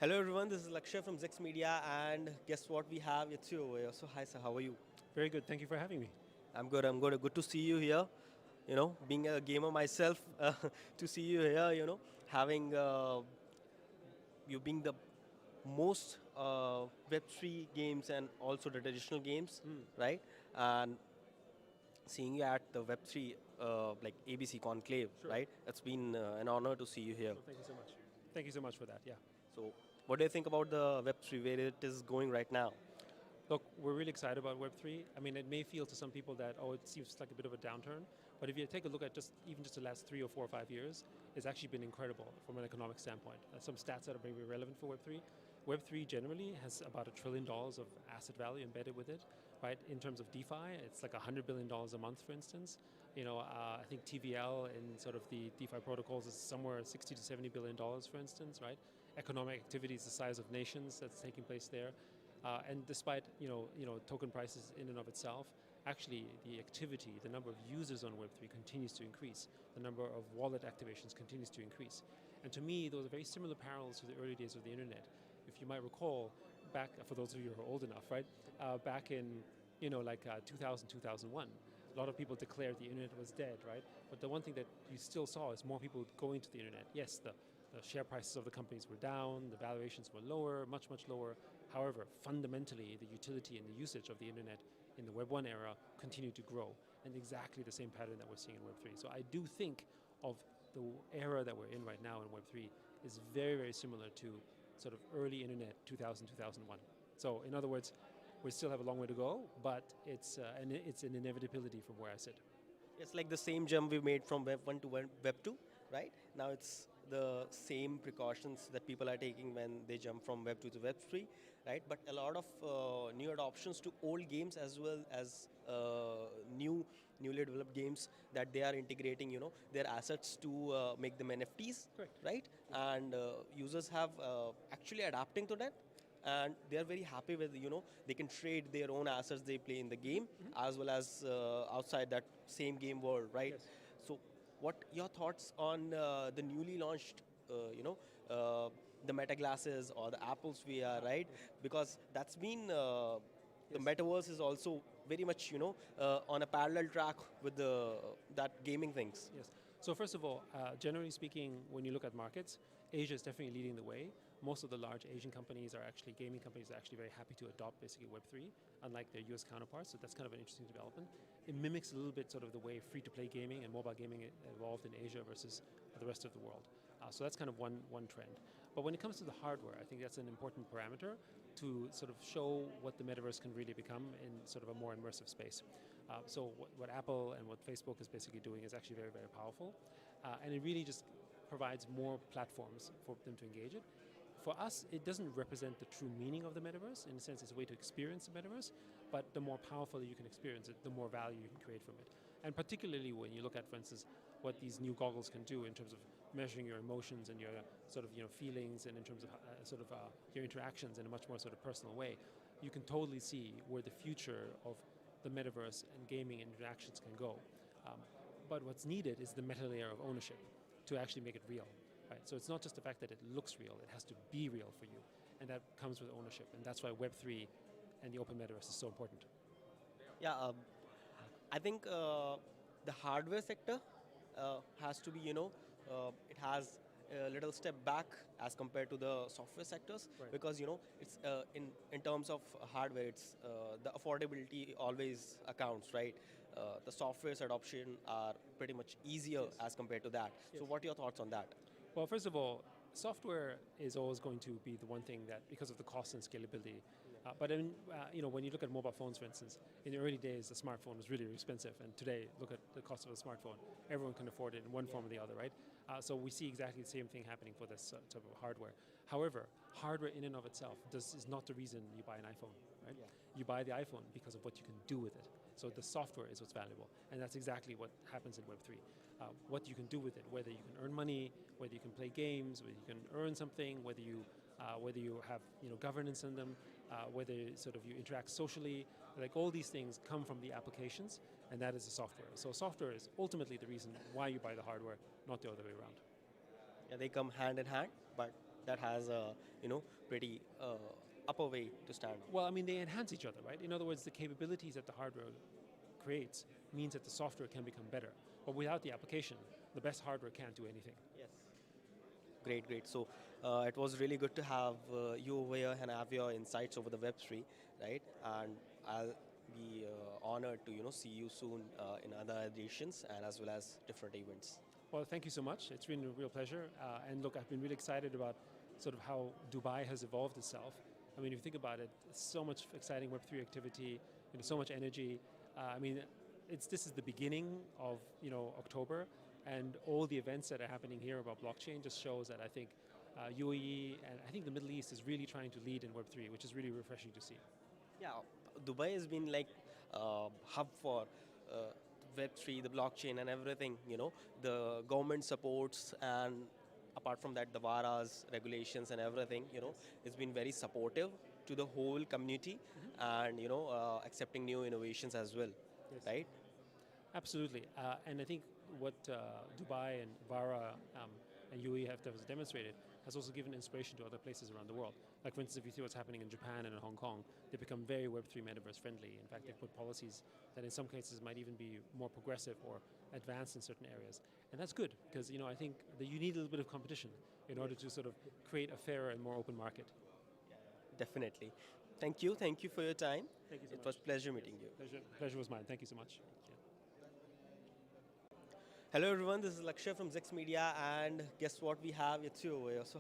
Hello everyone, this is Lakshay from ZEX Media, and guess what we have? Yat Siu over here. So hi sir, how are you? Very good. Thank you for having me. I'm good. I'm good. Good to see you here. Being a gamer myself, to see you here. Having you being the most Web3 games and also the traditional games, right? And seeing you at the Web3 like ABC Conclave, Sure. right? It's been an honor to see you here. So thank you so much. Thank you so much for that. Yeah. So, what do you think about the Web3 where it is going right now? Look, we're really excited about Web3. I mean, it may feel to some people that, oh, it seems like a bit of a downturn, but if you take a look at even just the last 3 or 4 or 5 years, it's actually been incredible from an economic standpoint. Some stats that are maybe relevant for Web3. Web3 generally has about $1 trillion of asset value embedded with it, right? In terms of DeFi, it's like $100 billion a month, for instance. I think TVL in sort of the DeFi protocols is somewhere 60 to $70 billion, for instance, right? Economic activity is the size of nations that's taking place there. And despite token prices in and of itself, actually the activity, the number of users on Web3 continues to increase. The number of wallet activations continues to increase. And to me, those are very similar parallels to the early days of the internet. If you might recall, back, for those of you who are old enough, right? Back in 2000, 2001, a lot of people declared the internet was dead, right? But the one thing that you still saw is more people going to the internet. Yes, the share prices of the companies were down, the valuations were lower, much, much lower. However, fundamentally, the utility and the usage of the internet in the Web 1 era continued to grow, and exactly the same pattern that we're seeing in Web 3. So I do think of the era that we're in right now in Web 3 is very, very similar to sort of early internet 2000, 2001. So in other words, we still have a long way to go, but it's an inevitability from where I sit. It's like the same jump we made from Web 1 to Web 2, right? Now it's the same precautions that people are taking when they jump from Web 2 to Web 3, right? But a lot of new adoptions to old games as well as newly developed games that they are integrating, their assets to make them NFTs, Correct. right? And users have actually adapting to that, and they are very happy with they can trade their own assets they play in the game as well as outside that same game world, right? Yes. So what your thoughts on the newly launched the meta glasses or the apple's VR, right? Because that's been the Yes. metaverse is also very much on a parallel track with the that gaming things. Yes. So first of all, generally speaking, when you look at markets, Asia is definitely leading the way. Most of the large Asian companies are actually, gaming companies are actually very happy to adopt basically Web3, unlike their US counterparts, so that's kind of an interesting development. It mimics a little bit sort of the way free-to-play gaming and mobile gaming evolved in Asia versus the rest of the world. So that's kind of one trend. But when it comes to the hardware, I think that's an important parameter to sort of show what the metaverse can really become in sort of a more immersive space. So what Apple and what Facebook is basically doing is actually very, very powerful. And it really just provides more platforms for them to engage it. For us, it doesn't represent the true meaning of the metaverse. In a sense, it's a way to experience the metaverse, but the more powerful you can experience it, the more value you can create from it. And particularly when you look at, for instance, what these new goggles can do in terms of measuring your emotions and your sort of feelings, and in terms of your interactions in a much more sort of personal way, you can totally see where the future of the metaverse and gaming interactions can go. But what's needed is the meta layer of ownership to actually make it real. Right? So it's not just the fact that it looks real, it has to be real for you. And that comes with ownership. And that's why Web3 and the open metaverse is so important. Yeah, I think the hardware sector has to be, it has a little step back as compared to the software sectors, Right. because it's in terms of hardware, it's the affordability always accounts, right? The software's adoption are pretty much easier Yes. as compared to that. So Yes. what are your thoughts on that? Well, first of all, software is always going to be the one thing that, because of the cost and scalability. But then, when you look at mobile phones, for instance, in the early days, the smartphone was really expensive, and today, look at the cost of a smartphone. Everyone can afford it in one form or the other, right? So we see exactly the same thing happening for this type of hardware. However, hardware in and of itself is not the reason you buy an iPhone, right? Yeah. You buy the iPhone because of what you can do with it. So the software is what's valuable, and that's exactly what happens in Web3. What you can do with it, whether you can earn money, whether you can play games, whether you can earn something, whether you have governance in them, whether sort of you interact socially, like all these things come from the applications, and that is the software. So software is ultimately the reason why you buy the hardware, not the other way around. Yeah, they come hand in hand, but that has a pretty upper way to stand on. Well, I mean, they enhance each other, right? In other words, the capabilities that the hardware creates means that the software can become better. But without the application, the best hardware can't do anything. Yes. Great, great. So it was really good to have you over here and have your insights over the Web3, right? And I'll be honored to see you soon in other editions and as well as different events. Well, thank you so much. It's been a real pleasure. And look, I've been really excited about sort of how Dubai has evolved itself. I mean, if you think about it, so much exciting Web3 activity, so much energy. I mean, this is the beginning of October, and all the events that are happening here about blockchain just shows that I think UAE and I think the Middle East is really trying to lead in Web3, which is really refreshing to see. Yeah, Dubai has been like hub for Web3, the blockchain and everything, the government supports, and apart from that, the VARA's regulations and everything, it's been very supportive to the whole community and, accepting new innovations as well, Yes. right? Absolutely, and I think what Dubai and VARA and UAE have demonstrated has also given inspiration to other places around the world. Like for instance, if you see what's happening in Japan and in Hong Kong, they've become very Web3 metaverse friendly. In fact, they've put policies that in some cases might even be more progressive or advanced in certain areas. And that's good, because I think that you need a little bit of competition in order to sort of create a fairer and more open market. Definitely. Thank you for your time. Thank you so It much. was a pleasure meeting you. Pleasure was mine. Thank you so much. Hello everyone, this is Lakshay from ZEX Media, and guess what, we have Yat Siu over here. So